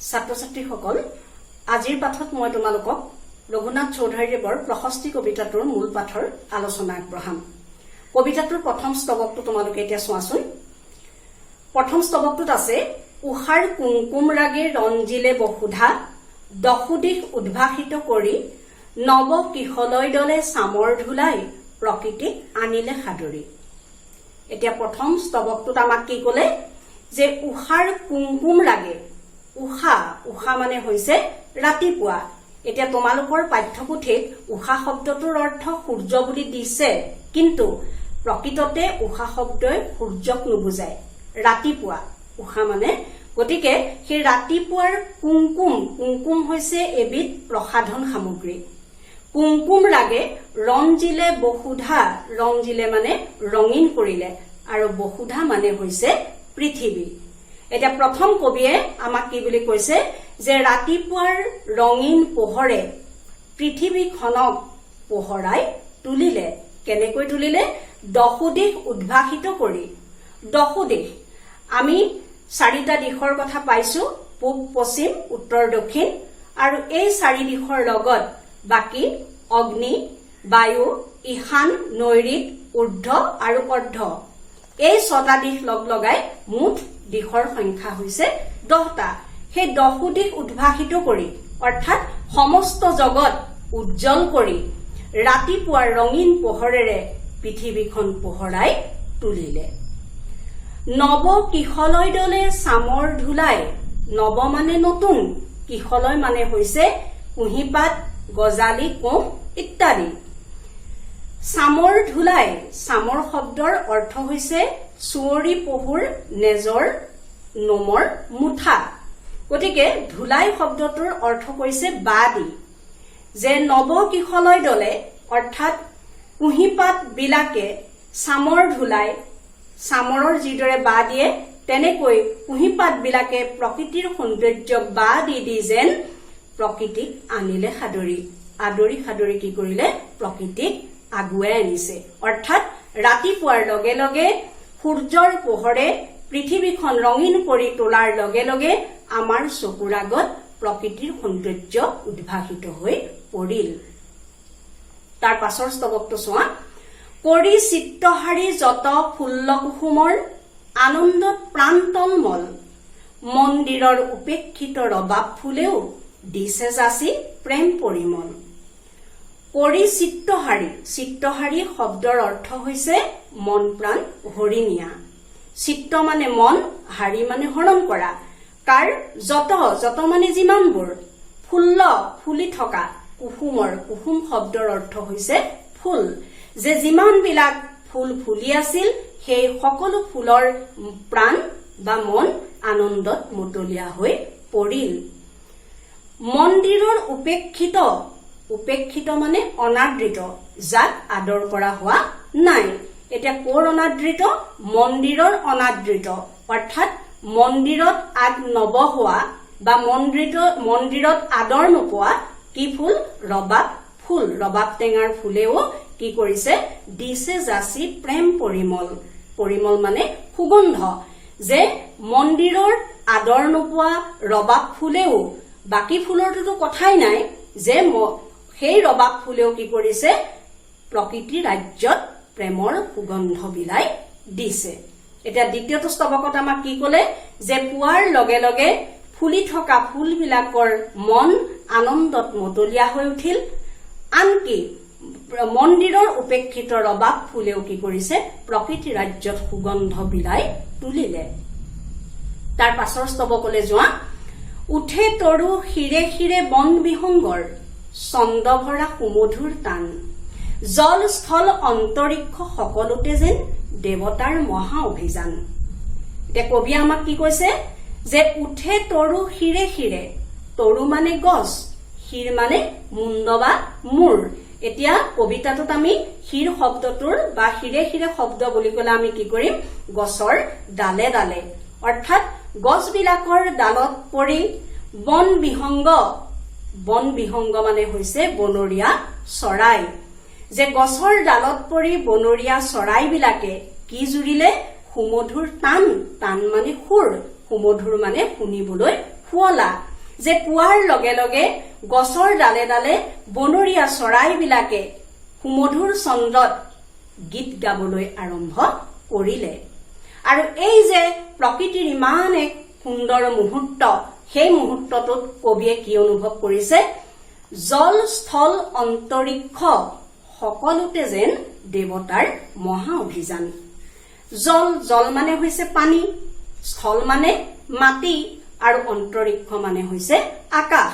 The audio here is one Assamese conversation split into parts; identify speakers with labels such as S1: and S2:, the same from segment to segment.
S1: ছাত্ৰ-ছাত্ৰীসকল আজিৰ পাঠত মই তোমালোকক ৰঘুনাথ চৌধুৰীদেৱৰ প্ৰশস্তি কবিতাটোৰ মূল পাঠৰ আলোচনা আগবঢ়াম। কবিতাটোৰ প্ৰথম স্তৱকটো তোমালোকে এতিয়া চোৱাচোন। প্ৰথম স্তৱকটোত আছে উষাৰ কুমকুম ৰাগে ৰঞ্জিলে বসুধা দশুদিশ উদ্ভাসিত কৰি নৱ কিশলয় দলে চামৰ ধুলাই প্ৰকৃতিক আনিলে সাদৰি। এতিয়া প্ৰথম স্তৱকটোত আমাক কি ক'লে যে উষাৰ কুমকুম ৰাগে। উষা মানে হৈছে ৰাতিপুৱা। এতিয়া তোমালোকৰ পাঠ্যপুথিত উষা শব্দটোৰ অৰ্থ সূৰ্য বুলি দিছে, কিন্তু প্ৰকৃততে উষা শব্দই সূৰ্যক নুবুজায়, ৰাতিপুৱা উষা মানে। গতিকে সেই ৰাতিপুৱাৰ কুমকুম হৈছে এবিধ প্ৰসাধন সামগ্ৰী। কুমকুম ৰাগে ৰঞ্জিলে বসুধা, ৰঞ্জিলে মানে ৰঙীন কৰিলে, আৰু বসুধা মানে হৈছে পৃথিৱী। এতিয়া প্ৰথম কবিয়ে আমাক কি বুলি কৈছে যে ৰাতিপুৱাৰ ৰঙীন পোহৰে পৃথিৱীখনক পোহৰাই তুলিলে। কেনেকৈ তুলিলে? দশুদিশ উদ্ভাসিত কৰি। দশুদিশ আমি 4টা দিশৰ কথা পাইছো, পূব, পশ্চিম, উত্তৰ, দক্ষিণ, আৰু এই 4 দিশৰ লগত বাকী অগ্নি, বায়ু, ঈশান, নৈৰিত, ঊৰ্ধ্ব আৰু অৰ্ধ, এই 6টা দিশ লগ লগাই মুঠ দিশৰ সংখ্যা হৈছে 10টা। সেই 10 দিশ উদ্ভাসিত কৰি অৰ্থাৎ সমস্ত জগত উজ্জ্বল কৰি ৰাতিপুৱাৰ ৰঙীন পোহৰেৰে পৃথিৱীখন পোহৰাই তুলিলে। নৱ কিশলয় দলে চামৰ ধুলাই। নৱ মানে নতুন, কিশলয় মানে হৈছে কুঁহিপাত, গজালি, কোঁহ ইত্যাদি। চামৰ ধুলাই, চামৰ শব্দৰ অৰ্থ হৈছে চুঁৱৰী পহুৰ নেজৰ নোমৰ মুঠা। গতিকে ধুলাই শব্দটোৰ অৰ্থ কৈছে বা দি। যে নৱ কিশলয় দলে অৰ্থাৎ কুঁহিপাত বিলাকে চামৰ ধুলাই, চামৰৰ যিদৰে বা দিয়ে তেনেকৈ কুঁহিপাত বিলাকে প্ৰকৃতিৰ সৌন্দৰ্যক বা দি যেন প্ৰকৃতিক আনিলে সাদৰি। আদৰি সাদৰি কি কৰিলে? প্ৰকৃতিক আগুৱাই আনিছে। অৰ্থাৎ ৰাতিপুৱাৰ লগে লগে সূৰ্যৰ পোহৰে পৃথিৱীখন ৰঙীন কৰি তোলাৰ লগে লগে আমাৰ চকুৰ আগত প্ৰকৃতিৰ সৌন্দৰ্য উদ্ভাসিত হৈ পৰিল। তাৰ পাছৰ স্তৱকটো চোৱা। কৰি চিত্তহাৰী যত ফুল্ল কুসুমৰ আনন্দত প্ৰাণতলমল মন্দিৰৰ উপেক্ষিত ৰবাব ফুলেও দিছে যাচি প্ৰেম পৰিমল। কৰি চিত্তহাৰী, চিত্তহাৰী শব্দৰ অৰ্থ হৈছে মন প্ৰাণ হৰি নিয়া। চিত্ত মানে মন, হাৰি মানে হৰণ কৰা। কাৰ? যত মানে যিমানবোৰ, ফুল্ল ফুলি থকা, কুসুমৰ, কুসুম শব্দৰ অৰ্থ হৈছে ফুল। যে যিমানবিলাক ফুল ফুলি আছিল সেই সকলো ফুলৰ প্ৰাণ বা মন আনন্দত মতলীয়া হৈ পৰিল। মন্দিৰৰ উপেক্ষিত, উপেক্ষিত মানে অনাদৃত, যাক আদৰ কৰা হোৱা নাই। এতিয়া ক'ৰ অনাদৃত? মন্দিৰৰ অনাদৃত, অৰ্থাৎ মন্দিৰত আগ নবহোৱা বা মন্দিৰত আদৰ নোপোৱা কি ফুল? ৰবাব ফুল। ৰবাব টেঙাৰ ফুলেও কি কৰিছে? দিছে যাচি প্ৰেম পৰিমল। পৰিমল মানে সুগন্ধ। যে মন্দিৰৰ আদৰ নোপোৱা ৰবাব ফুলেও, বাকী ফুলৰটোতো কথাই নাই, যে সেই ৰবাব ফুলেও কি কৰিছে? প্ৰকৃতি ৰাজ্যত প্ৰেমৰ সুগন্ধ বিলাই দিছে। এতিয়া দ্বিতীয়টো স্তৱকত আমাক কি ক'লে? যে পুৱাৰ লগে লগে ফুলি থকা ফুলবিলাকৰ মন আনন্দত মতলীয়া হৈ উঠিল। আনকি মন্দিৰৰ উপেক্ষিত ৰবাব ফুলেও কি কৰিছে? প্ৰকৃতি ৰাজ্যত সুগন্ধ বিলাই তুলিলে। তাৰ পাছৰ স্তৱকলৈ যোৱা। উঠে তৰু শিৰে শিৰে বন বিহংগৰ ছন্দভৰা সুমধুৰ তান জল স্থল অন্তৰিক্ষ সকলোতে যেন দেৱতাৰ মহা অভিযান। এতিয়া কবিয়ে আমাক কি কৈছে? যে উঠে তৰু শিৰে শিৰে। তৰু মানে গছ, শিৰ মানে মুণ্ড বা মূৰ। এতিয়া কবিতাটোত আমি শিৰ শব্দটোৰ বা শিৰে শিৰে শব্দ বুলি ক'লে আমি কি কৰিম? গছৰ ডালে ডালে, অৰ্থাৎ গছবিলাকৰ ডালত পৰি বন বিহংগ। বন বিহংগ মানে হৈছে বনৰীয়া চৰাই। যে গছৰ ডালত পৰি বনৰীয়া চৰাইবিলাকে কি জুৰিলে? সুমধুৰ তান। তান মানে সুৰ, সুমধুৰ মানে শুনিবলৈ শুৱলা। যে পুৱাৰ লগে লগে গছৰ ডালে ডালে বনৰীয়া চৰাইবিলাকে সুমধুৰ ছন্দত গীত গাবলৈ আৰম্ভ কৰিলে। আৰু এই যে প্ৰকৃতিৰ ইমান এক সুন্দৰ মুহূৰ্ত, সেই মুহূৰ্তটোত কবিয়ে কি অনুভৱ কৰিছে? জল স্থল অন্তৰিক্ষ সকলোতে যেন দেৱতাৰ মহা অভিযান। জল, জল মানে হৈছে পানী, স্থল মানে মাটি, আৰু অন্তৰিক্ষ মানে হৈছে আকাশ।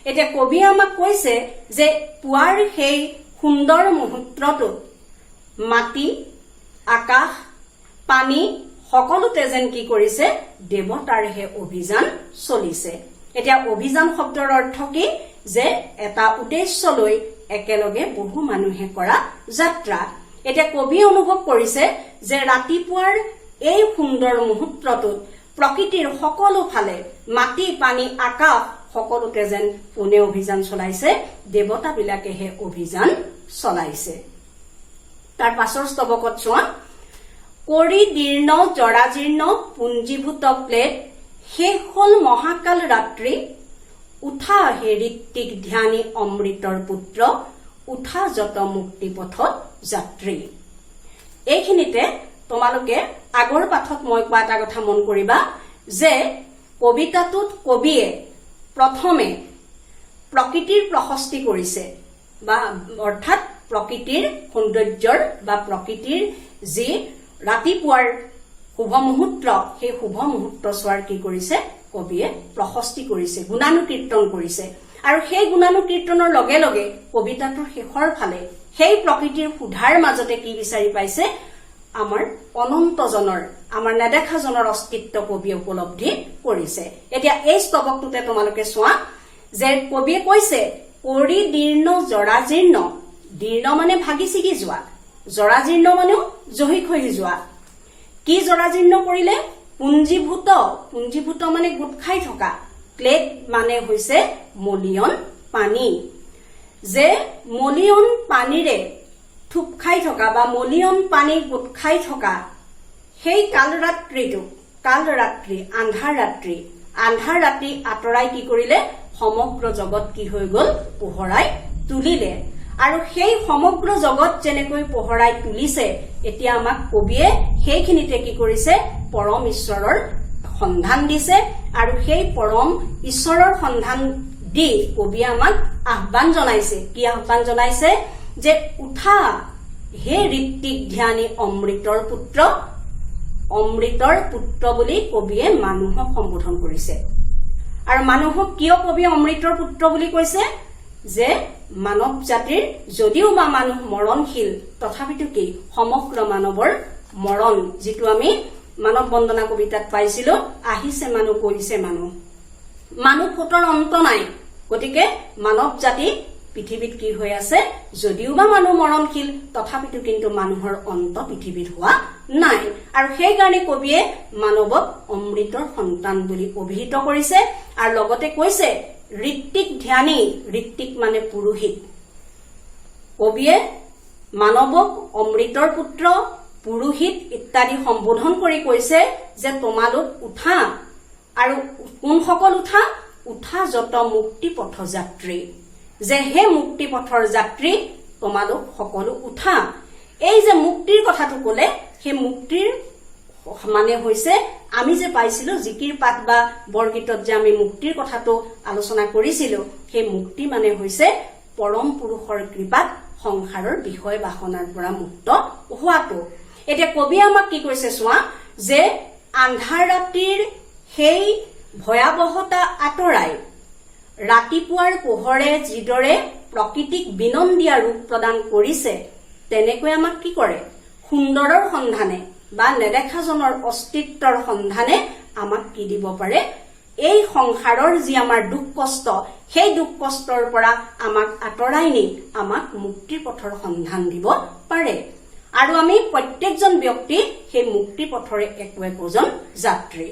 S1: এতিয়া কবিয়ে আমাক কৈছে যে পুৱাৰ সেই সুন্দৰ মুহূৰ্তটো মাটি, আকাশ, পানী সকলোতে যেন কি কৰিছে? দেৱতাৰহে অভিযান চলিছে। এতিয়া অভিযান শব্দৰ অৰ্থ কি? যে এটা উদ্দেশ্য লৈ একেলগে বহু মানুহে কৰা যাত্ৰা। এতিয়া কবিয়ে অনুভৱ কৰিছে যে ৰাতিপুৱাৰ এই সুন্দৰ মুহূৰ্তটোত প্ৰকৃতিৰ সকলো ফালে মাটি, পানী, আকাশ সকলোতে যেন কোনে অভিযান চলাইছে? দেৱতাবিলাকেহে অভিযান চলাইছে। তাৰ পাছৰ স্তবকত চোৱা, কৰি দীৰ্ণ জৰাজীৰ্ণ পুঞ্জীভূত প্লেট, শেষ হল মহাকাল ৰাত্ৰি, উঠা হে ঋত্বিক ধ্যানী অমৃতৰ পুত্ৰ, উঠা যত মুক্তিপথত যাত্ৰী। এইখিনিতে তোমালোকে আগৰ পাঠত মই কোৱা এটা কথা মন কৰিবা যে কবিতাটোত কবিয়ে প্ৰথমে প্ৰকৃতিৰ প্ৰশস্তি কৰিছে, বা অৰ্থাৎ প্ৰকৃতিৰ সৌন্দৰ্যৰ বা প্ৰকৃতিৰ যি ৰাতিপুৱাৰ শুভ মুহূৰ্ত, সেই শুভ মুহূৰ্ত চোৱাৰ কি কৰিছে? কবিয়ে প্ৰশস্তি কৰিছে, গুণানুকীৰ্তন কৰিছে। আৰু সেই গুণানুকীৰ্তনৰ লগে লগে কবিতাটোৰ শেষৰ ফালে সেই প্ৰকৃতিৰ সুধাৰ মাজতে কি বিচাৰি পাইছে? আমাৰ অনন্তজনৰ, আমাৰ নেদেখাজনৰ অস্তিত্ব কবিয়ে উপলব্ধি কৰিছে। এতিয়া এই স্তবকটোতে তোমালোকে চোৱা যে কবিয়ে কৈছে কৰি দীৰ্ণ জৰাজীৰ্ণ, দীৰ্ণ মানে ভাগি ছিগি যোৱা, জৰাজীৰ্ণ মানেও জহি খহি যোৱা। কি জৰাজীৰ্ণ কৰিলে? পুঞ্জীভূত, পুঞ্জীভূত মানে গোট খাই থকা, প্লেট মানে হৈছে মলিয়ন পানী। যে মলিয়ন পানীৰে থুপ খাই থকা বা মলিয়ন পানী গোট খাই থকা সেই কালৰাত্ৰিটো, কালৰাত্ৰি, আন্ধাৰ ৰাত্ৰি, আন্ধাৰ ৰাতি আঁতৰাই কি কৰিলে? সমগ্ৰ জগত কি হৈ গল? পোহৰাই তুলিলে। আৰু সেই সমগ্ৰ জগত যেনেকৈ পোহৰাই তুলিছে, এতিয়া আমাক কবিয়ে সেইখিনিতে কি কৰিছে? পৰম ঈশ্বৰৰ সন্ধান দিছে। আৰু সেই পৰম ঈশ্বৰৰ সন্ধান দি কবিয়ে আমাক আহ্বান জনাইছে। কি আহ্বান জনাইছে? যে উঠা হে ঋত্বিক ধ্যানী অমৃতৰ পুত্ৰ, অমৃতৰ পুত্ৰ বুলি কবিয়ে মানুহক সম্বোধন কৰিছে। আৰু মানুহক কিয় কবিয়ে অমৃতৰ পুত্ৰ বুলি কৈছে? যে মানৱ জাতিৰ যদিও বা মানুহ মৰণশীল, তথাপিতো কি সমগ্ৰ মানৱৰ মৰণ, যিটো আমি মানৱ বন্দনা কবিতাত পাইছিলো, আহিছে মানুহ কৰিছে মানুহ, মানুহ ফুটৰ অন্ত নাই। গতিকে মানৱ জাতি পৃথিৱীত কি হৈ আছে? যদিও বা মানুহ মৰণশীল, তথাপিতো কিন্তু মানুহৰ অন্ত পৃথিৱীত হোৱা নাই। আৰু সেইকাৰণে কবিয়ে মানৱক অমৃতৰ সন্তান বুলি অভিহিত কৰিছে। আৰু লগতে কৈছে ঋত্বিক ধ্যানী, ঋত্বিক মানে পুৰোহিত। কবিয়ে মানৱক অমৃতৰ পুত্ৰ, পুৰোহিত ইত্যাদি সম্বোধন কৰি কৈছে যে তোমালোক উঠা। আৰু কোনসকল উঠা? উঠা যত মুক্তি পথ যাত্ৰী। যে হে মুক্তি পথৰ যাত্ৰী, তোমালোক সকলো উঠা। এই যে মুক্তিৰ কথাটো কলে, সেই মুক্তিৰ মানে হৈছে আমি যে পাইছিলো জিকিৰ পাঠ বা বৰগীতত যে আমি মুক্তিৰ কথাটো আলোচনা কৰিছিলো, সেই মুক্তি মানে হৈছে পৰম পুৰুষৰ কৃপাত সংসাৰৰ বিষয় বাসনাৰ পৰা মুক্ত হোৱাটো। এতিয়া কবিয়ে আমাক কি কৈছে চোৱা, যে আন্ধাৰ ৰাতিৰ সেই ভয়াৱহতা আঁতৰাই ৰাতিপুৱাৰ পোহৰে যিদৰে প্ৰকৃতিক বিনন্দীয়া ৰূপ প্ৰদান কৰিছে, তেনেকৈ আমাক কি কৰে? সুন্দৰৰ সন্ধানে বা নেদেখাজনৰ অস্তিত্বৰ সন্ধানে আমাক কি দিব পাৰে? এই সংসাৰৰ যি আমাৰ দুখ কষ্ট, সেই দুখ কষ্টৰ পৰা আমাক আঁতৰাই নি আমাক মুক্তিৰ পথৰ সন্ধান দিব পাৰে। আৰু আমি প্ৰত্যেকজন ব্যক্তি সেই মুক্তিৰ পথৰে একোজন যাত্ৰী।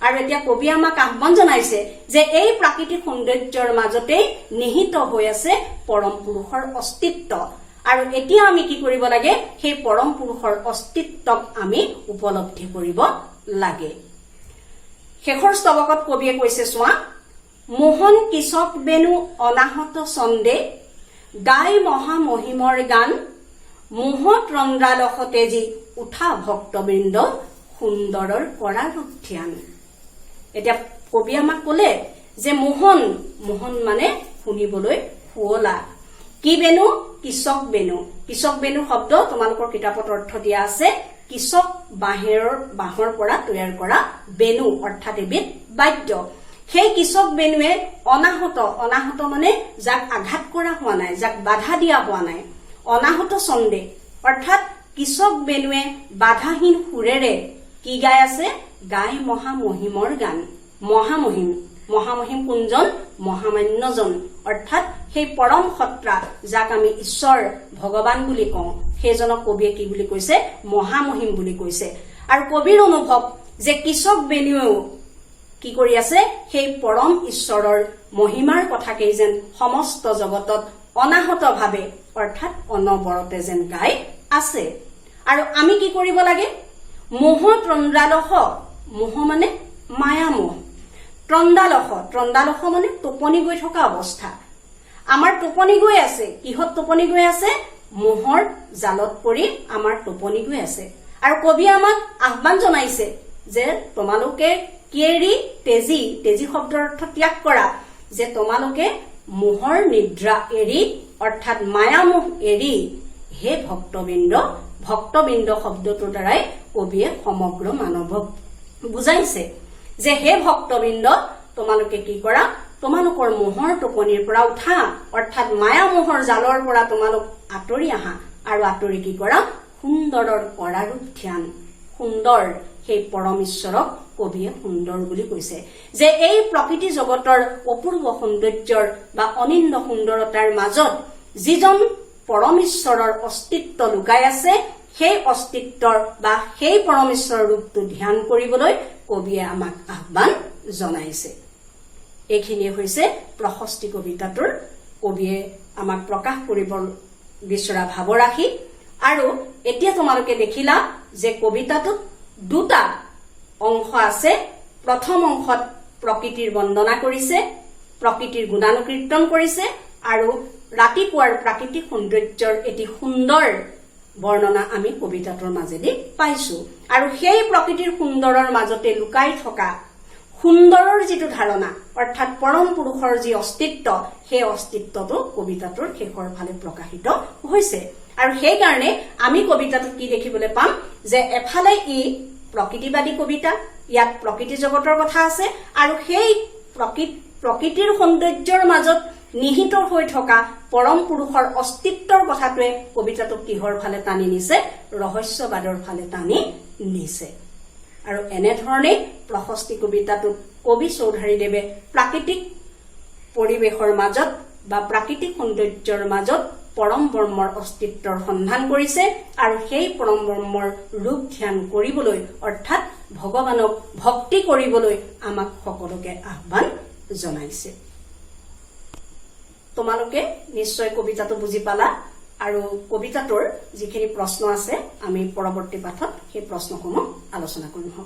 S1: আৰু এতিয়া কবিয়ে আমাক আহ্বান জনাইছে যে এই প্ৰাকৃতিক সৌন্দৰ্যৰ মাজতেই নিহিত হৈ আছে পৰম পুৰুষৰ অস্তিত্ব। আৰু এতিয়া আমি কি কৰিব লাগে? সেই পৰম পুৰুষৰ অস্তিত্বক আমি উপলব্ধি কৰিব লাগে। শেষৰ স্তবকত কবিয়ে কৈছে চোৱা, মোহন কিচক বেনু অনাহত ছন্দে গাই মহামহিমৰ গান মোহত ৰন্দ্ৰালস তেজি উঠা ভক্তবৃন্দ সুন্দৰৰ কৰা ৰূপ ধ্যান। এতিয়া কবি আমাক কলে যে মোহন, মোহন মানে শুনিবলৈ শুৱলা। কি বেনু? কিচক বেনু। কিচক বেনু শব্দ তোমালোকৰ কিতাপত অৰ্থ দিয়া আছে কিচক বাঁহৰ পৰা তৈয়াৰ কৰা বেনু অৰ্থাৎ এবিধ বাদ্য। সেই কিচক বেনুৱে অনাহত, অনাহত মানে যাক আঘাত কৰা হোৱা নাই, যাক বাধা দিয়া হোৱা নাই, অনাহত ছন্দে অৰ্থাৎ কিচক বেনুৱে বাধাহীন সুৰেৰে কি গাই আছে? গাই মহামহিমৰ গান। মহামহিম, মহামহিম কোনজন? মহামান্যজন অৰ্থাৎ সেই পৰম সত্ৰা যাক আমি ঈশ্বৰ ভগৱান বুলি কওঁ, সেইজনক কবিয়ে কি বুলি কৈছে? মহামহিম বুলি কৈছে। আৰু কবিৰ অনুভৱ যে কিচক বেনুৱেও কি কৰি আছে? সেই পৰম ঈশ্বৰৰ মহিমাৰ কথাকেই যেন সমস্ত জগতত অনাহতভাৱে অৰ্থাৎ অনবৰতে যেন গাই আছে। আৰু আমি কি কৰিব লাগে? মোহ তন্দ্ৰালস, মোহ মানে মায়ামোহ, তন্দ্ৰালস, তন্দ্ৰালস মানে টোপনি গৈ থকা অৱস্থা। আমাৰ টোপনি গৈ আছে। কিহত টোপনি গৈ আছে? মোহৰ জালত পৰি আমাৰ টোপনি গৈ আছে। আৰু কবিয়ে আমাক আহ্বান জনাইছে যে তোমালোকে কি এৰি? তেজি, তেজি শব্দৰ অৰ্থ ত্যাগ কৰা, যে তোমালোকে মোহৰ নিদ্ৰা এৰি অৰ্থাৎ মায়ামোহ এৰি হে ভক্তবৃন্দ, ভক্তবৃন্দ শব্দটোৰ দ্বাৰাই কবিয়ে সমগ্ৰ মানৱক বুজাইছে যে হে ভক্তবৃন্দ তোমালোকে কি কৰা? তোমালোকৰ মোহৰ টোপনিৰ পৰা উঠা অৰ্থাৎ মায়ামোহৰ জালৰ পৰা তোমালোক আঁতৰি আহা আৰু আঁতৰি কি কৰা? সুন্দৰৰ কৰা ৰূপ ধ্যান। সুন্দৰ সেই পৰম ঈশ্বৰক কবিয়ে সুন্দৰ বুলি কৈছে যে এই প্ৰকৃতি জগতৰ অপূৰ্ব সৌন্দৰ্যৰ বা অনিন্দ সুন্দৰতাৰ মাজত যিজন পৰম ঈশ্বৰৰ অস্তিত্ব লুকাই আছে, সেই অস্তিত্বৰ বা সেই পৰম ঈশ্বৰৰ ৰূপটো ধ্যান কৰিবলৈ কবিয়ে আমাক আহ্বান জনাইছে। এইখিনিয়ে হৈছে প্ৰশস্তি কবিতাটোৰ কবিয়ে আমাক প্ৰকাশ কৰিব বিচৰা ভাৱৰাশি। আৰু এতিয়া তোমালোকে দেখিলা যে কবিতাটোত দুটা অংশ আছে। প্ৰথম অংশত প্ৰকৃতিৰ বন্দনা কৰিছে, প্ৰকৃতিৰ গুণানুকীৰ্তন কৰিছে আৰু ৰাতিপুৱাৰ প্ৰাকৃতিক সৌন্দৰ্যৰ এটি সুন্দৰ বৰ্ণনা আমি কবিতাটোৰ মাজেদি পাইছো। আৰু সেই প্ৰকৃতিৰ সুন্দৰৰ মাজতে লুকাই থকা সুন্দৰৰ যিটো ধাৰণা অৰ্থাৎ পৰম পুৰুষৰ যি অস্তিত্ব, সেই অস্তিত্বটো কবিতাটোৰ শেষৰ ফালে প্ৰকাশিত হৈছে। আৰু সেইকাৰণে আমি কবিতাটোত কি দেখিবলৈ পাম যে এফালে ই প্ৰকৃতিবাদী কবিতা, ইয়াত প্ৰকৃতি জগতৰ কথা আছে আৰু সেই প্ৰকৃতিৰ সৌন্দৰ্যৰ মাজত নিহিত হৈ থকা পৰম পুৰুষৰ অস্তিত্বৰ কথাটোৱে কবিতাটোক কিহৰ ফালে টানি নিছে? ৰহস্যবাদৰ ফালে টানি নিছে। আৰু এনেধৰণে প্ৰশস্তি কবিতাটোত কবি চৌধাৰীদেৱে প্ৰাকৃতিক পৰিৱেশৰ মাজত বা প্ৰাকৃতিক সৌন্দৰ্যৰ মাজত পৰম ব্ৰহ্মৰ অস্তিত্বৰ সন্ধান কৰিছে আৰু সেই পৰম ব্ৰহ্মৰ ৰূপ ধ্যান কৰিবলৈ অৰ্থাৎ ভগৱানক ভক্তি কৰিবলৈ আমাক সকলোকে আহ্বান জনাইছে। তোমালোকে নিশ্চয় কবিতাটো বুজি পালা আৰু কবিতাটোৰ যিখিনি প্ৰশ্ন আছে আমি পৰৱৰ্তী পাঠত সেই প্ৰশ্নসমূহ আলোচনা কৰিম।